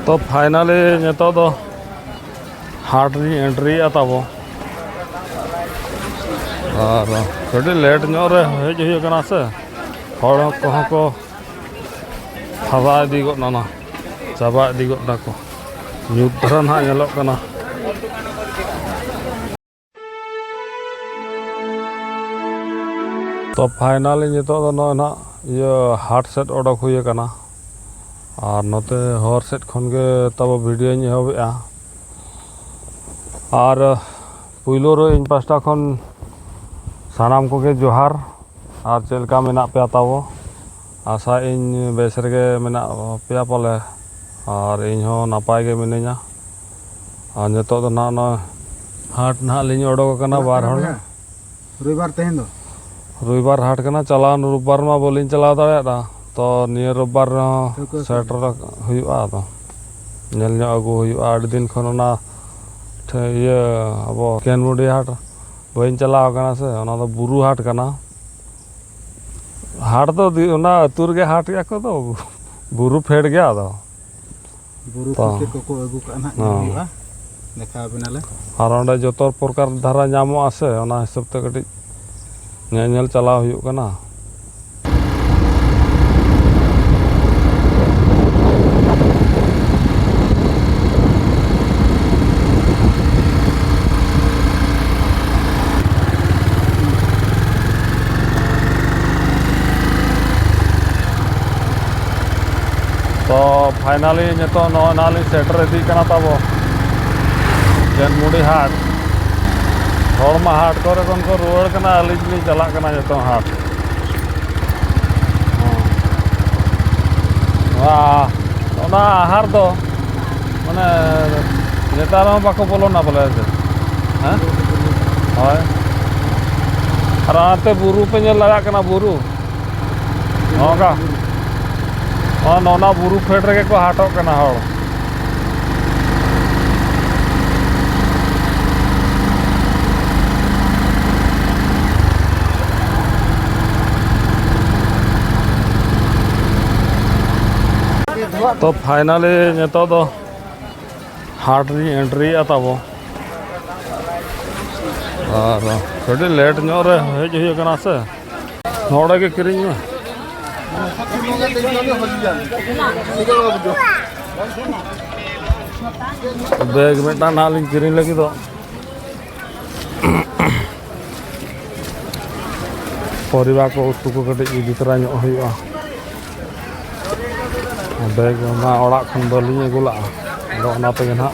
तो फाइनली नितो दो हाट री एंट्री तब और कड़ी लेट रे हज हुई से हड़ कहों को हवा इदी गना चाबा इदी गना को ᱧᱩᱛ ᱫᱷᱟᱨᱟ ᱱᱟᱦᱟᱜ ᱧᱮᱞᱚᱜ ᱠᱟᱱᱟ। तो फाइनली नितो दो नॉय ना ये हाट सेट ओडक हुई कना और नोते हर सेट खन के तब वीडियो एहबेआ और पुइलो रे इन पास्टा खन सानाम को के जोहार और चलका मेना पे तब आशा इन बेस रे मेना पे पाले और इन हो नपाय के मिनिया और नितो दो ना ना हाट ना लिंग ओडक कना बार हर रविवार तेहन दो रविवार हाट कना चलान रविवार मा बोलिन चला दाड़ा तो नियर रविवार सेटर हुआ तो नेल ᱧᱚᱜ ᱟᱹᱜᱩ हुआ आठ दिन खन ना ये अब केनमुडी हाट बइन चलाव कना से ओना तो बुरु हाट कना हाट तो ओना अतुर के हाट या को तो बुरु फेड गया तो बुरु के को अगु कना हुआ देखा बिनाले और ओंडे जतो प्रकार धारा नामो आसे ओना हिसाब ते कटी नेल चलाव हुई कना। तो फाइनली नितो नाली सेटर इदी कना तब केनमुडी हाट हड़मा हाट करे खन को रुआड़ कना अलिजली चला कना जतो हाट ओना आहार दो माने नेतार बाको बोलोना बोले से हैं होय और आते बुरु पे नेल लगा कना बुरु होगा और नोना बुरु फेड रे को हाटो कना हड़ तो फाइनली नितो दो हाट री एंट्री तब और कड़ी लेट रे हज हुई कना से नोड़े के किरिंग में बैग में ना लिंग किरिंग लगी तो परिवार को उत्तु को कड़ी इदी तरा हुआ बैग ना ओड़ा खन बलिंग अगुला ना तेगे ना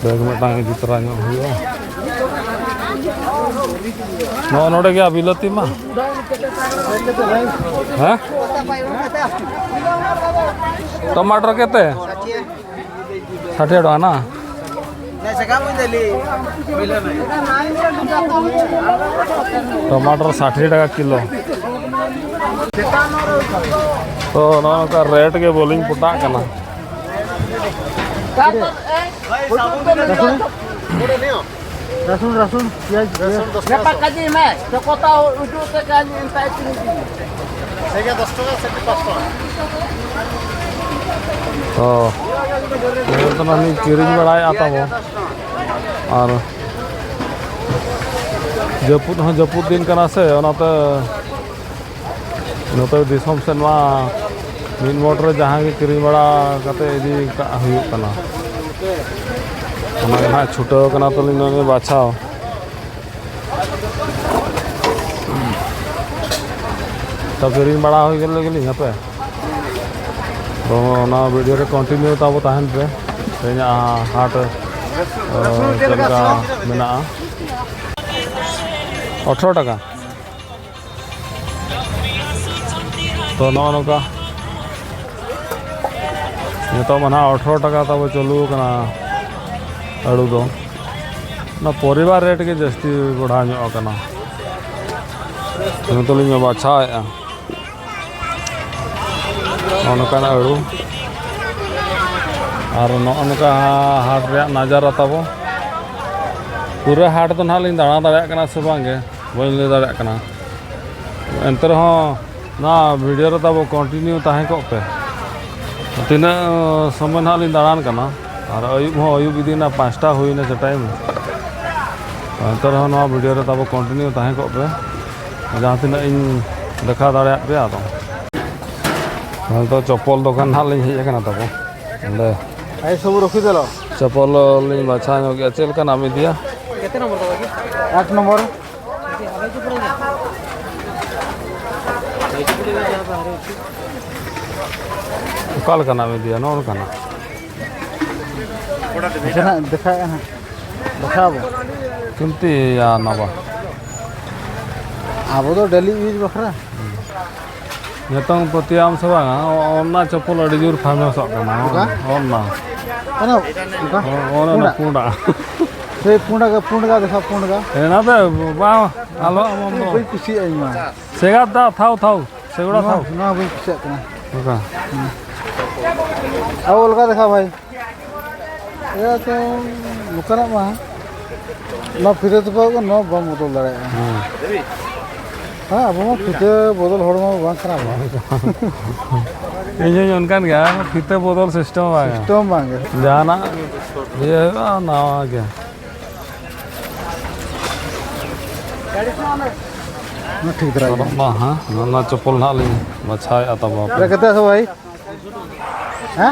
बैग में इदी तरा हुआ नोड़े गया बिलती मा हैं टमाटर केते 60 टका ना टमाटर 60 टका किलो तो नौका रेट के बोलिंग पुटा कना रसून रसून प्याज berapa kaji me sekota ujuk te kaji entai ini सेगा 10 टका सेटी 5 टका तो नहीं किरिंग बड़ाई आता वो और जपुत दिन कना से ओनाते नोते दिसम से मा मिन मोटर जहां के किरिंग बड़ा कते इदी का हुई कना ना छुटो कना तो लिन बाछाओ तो किरिंग बड़ा हो गल गेली यहाँ पे तो ना वीडियो रे कंटिन्यू तब तहन पे तेना हाट चलका मेना 18 टका तो नौका नितो मना 18 टका तब चलू कना अड़ू दो ना परिवार रेट के जस्ती बढ़ा कना तो लिंग बाछा नौका अड़ू और नौका हाट रे नजारा तब पूरा हाट तो ना लिंग दाणा दाड़ा से बांगे बन ले दाड़ा एंते ना वीडियो रे तब कंटिन्यू तहें को पे तीना समय ना लिन दाड़ान कना और अयुब इदीना 5टा हुईना से टाइम अंतर नवा वीडियो रे तब कंटिन्यू ताहे को पे जहाँ तीना इन देखा दाड़े पे आतो तो चप्पल दुकान ना लिन हेज कना तब अंदे आई सब रखी देलो चप्पल लिन बाछा नो गया चल का नाम दिया केते नंबर दो बाकी 8 नंबर काल का नाम दिया नौर का ना देखा देखाबो किमती या नबा अब तो डेली यूज बखरा नितंग पतियाम से बांगा ओना चप्पल अड़ी जोर फेमस कना ओना अना ओना पुंडा से पुंडगा देखा पुंडगा एना पे बा आलो अमम भाई खुशी आई मा सेगा दा थाउ सेगुड़ा थाउ ना भाई खुशी कना ओका अब अलगा देखा भाई ये तो मुकरा मा ना फिरे तो पाओगे ना बम बदल दड़े हाँ अब मैं फिते बदल हड़ में बांग करा ये उनका क्या फिते बदल सिस्टम आ गया सिस्टम बांगे जाना ये ना आ गया ना ठीक तरह ना हाँ ना चप्पल ना ली बचाए आता बाप ये कहते हैं भाई हैं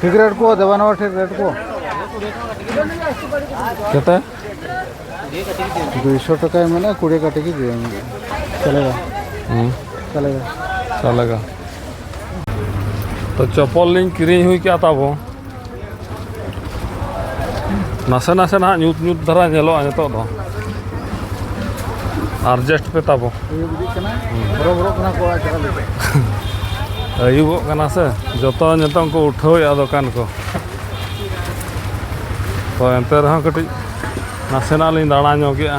ठीक रेट को देवाना ठीक रेट को कहते 200 टका मैंने 20 काटे की दिया चलेगा चलेगा चलेगा तो चप्पल लिंग किरी हुई क्या था वो नासे नासे ना न्यूट धरा नेलो नितो दो अर्जेस्ट पे तब ये बुदी कना बरो कना को चला अयुब कना से जतो नितो को उठाओ या दुकान को तो एंते रहा कटी नासेना लिंग दाड़ा नो गया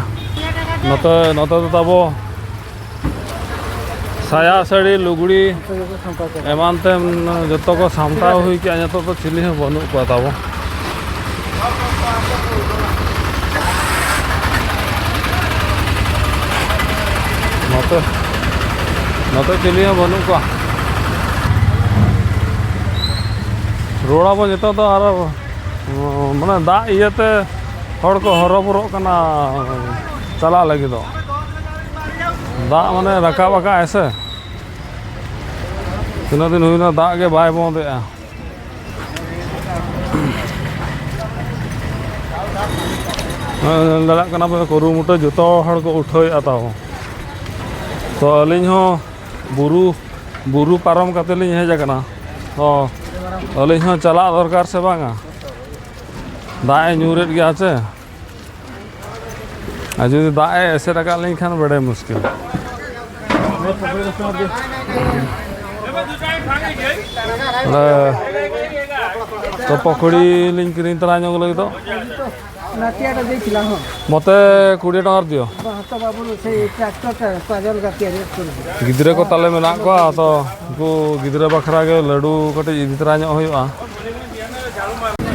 नतो तो तबो साया साड़ी लुगड़ी एमान तेम जतो को सामटाव हुई क्या नितो तो चिली है बनू को तबो नतो चिली है बनू को रोड़ा बो जतो तो आर माने दा इयते हड़ को हरबरो कना चला लगी दो दा माने रकाबा ऐसे तीन दिन हुई ना दा के बाय बंदे लड़ा कना पे कुरुमुटो जतो हड़ को उठाई आता हो तो अलिंग हो बुरु पारम कते लिंग हेज कना तो अलिंग हो चला दरकार से बांगा दाए न्यूरेट गया से जो दाए ऐसे रखा लिंग खान बड़े मुश्किल तो पकड़ी लिंग किरिंग तरा ᱧᱚᱜ लगी तो नाटियाटा देखिला हो मते 20 टका दियो तो बाबू से ट्रैक्टर पाजल का तैयारी कर गिद्रे को ताले मेना को तो को गिद्रे बखरा के लड्डू कटे इदी तरा ᱧᱚᱜ हुआ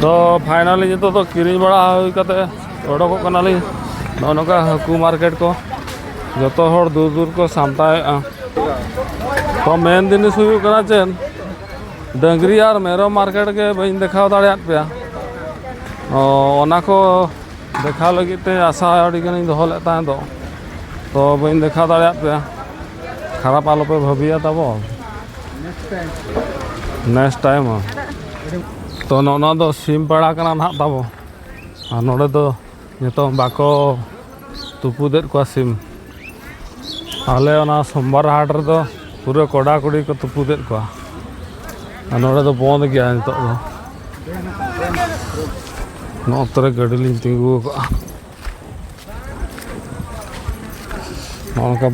तो फाइनली जो तो किरिंग बड़ा हुई कते ओडको कनाली नौका हाकू मार्केट को जो तो हर दूर दूर को सामटाए तो मेन जिनिस हुई कना चेन डंगरी और मेरो मार्केट के बइन देखा दाड़े पे ओना को देखा लगी ते आशा अड़ी दोहो ले तो बइन देखा दाड़े पे खराब आलो पे भाबिया तब नेक्स्ट टाइम तो नोना दो सिम पड़ा कना ना तब और नोड़े तो नितो बाको तुपुदेद को सिम आले ओना सोमवार हाट रे दो पूरे कोड़ा कुड़ी को तुपुदेद को और नोड़े तो बंद गया नितो दो नोतरे गाड़ी लिंग तिंगु को नोका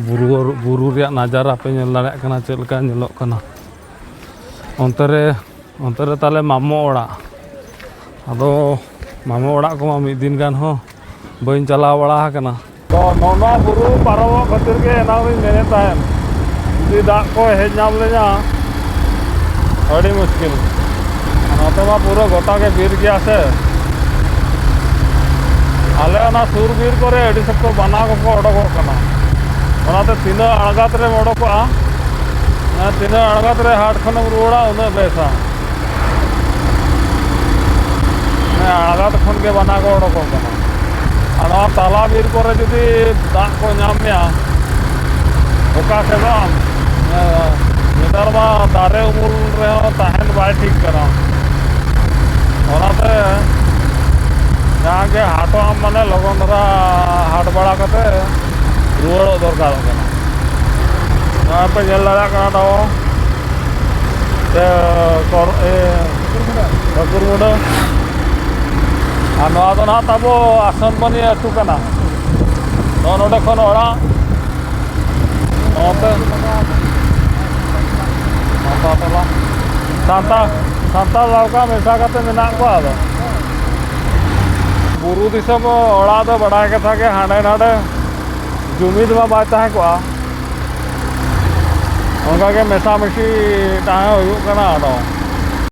बुरु रे नजारा पे नेल दाड़े कना चेल का नेलो कना अंतरे ताले मामो ओड़ा अदो मामो ओड़ा को मिद दिन गान हो बइन चला बड़ा कना तो नोना बुरु पारो खातिर के ना मेने तायम दी दाग को हेज नाम लेना अड़ी मुश्किल नोते मा पूरा गोटा के बीर गया से आले ना सुर बीर करे अड़ी सबको बना को ओडको कना ओनाते तीन आगात रे ओडको तीना अड़गत रे हाट खनम रुड़ा उन्हें बेसा अड़गत खन के बना को उड़को कना ताला बीर को जुदी दाग को नामिया ओका से नेतार मा दारे उमुल रे तहन बाय ठीक करा ओनाते जहाँ के हाटो हम माने लगन धरा हाट बड़ा करते रुआड़ो दरकार कना यहाँ पे जल लगा करना हो कुरमुड़ा और ना तब आसन बनी अटू कना नोडे खन ओड़ा सानताल लौका मेसा करते मेना को आदो बुरु दिसम ओड़ा दो बड़ा कथा के हांडे नाडे जुमिद मा बाय ताहे को उनका के मेसा मेसी ताहे हुयुग कना आदो